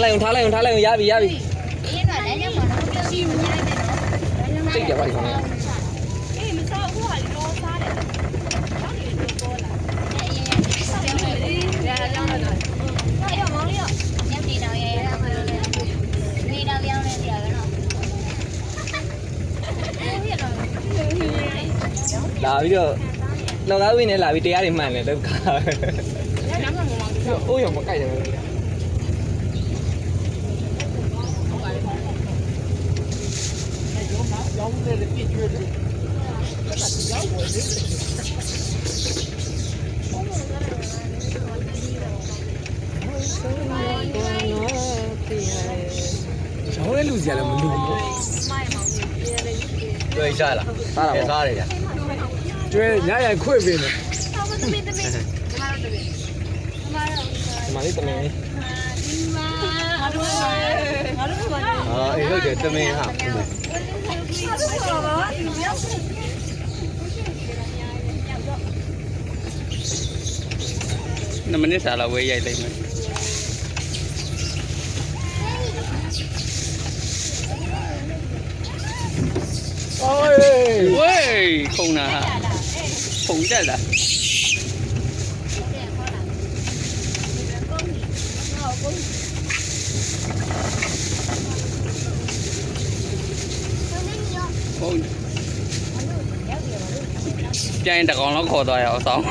ထားလိုက်ရပြီရပြီစိတ်ကြပါလိမ့်မယ်လာပြီးတော့လောက်သားဝင်းနဲ့လာပြီးတရားတွေမှန်တယ်တော့ခါအိုးရောမကြိုက်တယ်ရောင်းတယ်ပြည့်ကျွေးတယ်ရောင်းတဲ့လူစီရတယ်မလူဘူးကျွေးစားလားစားတယ်ဗျကျွေးရရခွေ့ပေးမယ်မလေးတမင်အေးဟုတ်တယ်တမင်ဟာ2 မိနစ်စာလောက်ဝေးရိုက်လိုက်မယ်ဝေးခုံတာဟာခုံတက်တာဟုတ်ပြန်တကောင်လောက်ခေါ်သွားရအောင်ဆောင်း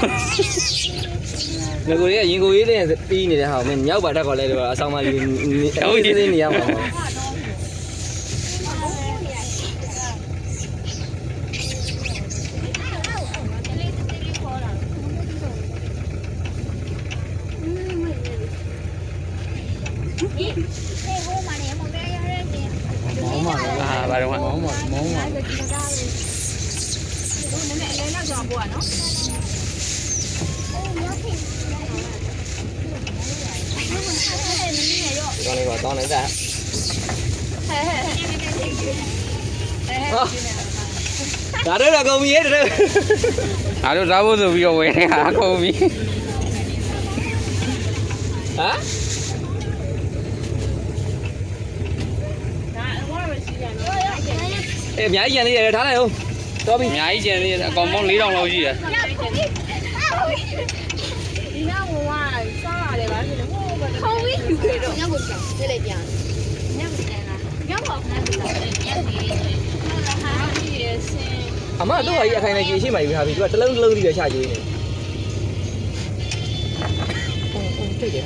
ငကိုကြီးကရင်ကိုကြီးနဲ့ပြီးနေတဲ့ဟာကိုမင်းမြောက်ပါတက်ခေါ်လဲတော့အဆောင်မလေးနေရမှာဘာတော့မောင်းပါဒီကောင်လေးကတောင်းလိုက်တာဒါတော့ကုန်ပြီရဲ့တဲ့အားတို့စားဖို့ဆိုပြီးတော့ဝယ်နေတာကုန်ပြီဟမ်အေးအများကြီးကျန်သေးတယ်ထားလိုက်ဦးတော်ပြီအများကြီးကျန်သေးတယ်အကောင်ပေါင်း4000လောက်ရှိတယ်ဒီနောက်ဘဝစားရတယ်ဗာဆိုတော့ဟိုဘက်ခေါင်းဝေးယူခဲ့တော့ညကိုပြန်ပြည့်လိုက်ပြန်ညကိုပြန်လာညဘောက်ခဏပြန်ပြန်ပြီးဟာဒီရဲ့စင်အမတို့ကကြီးအခိုင်နဲ့ကြီးရှိမှယူထားပြီသူကတလုံးကြီးပဲချကြည့်နေဟုတ်တိတ်တယ်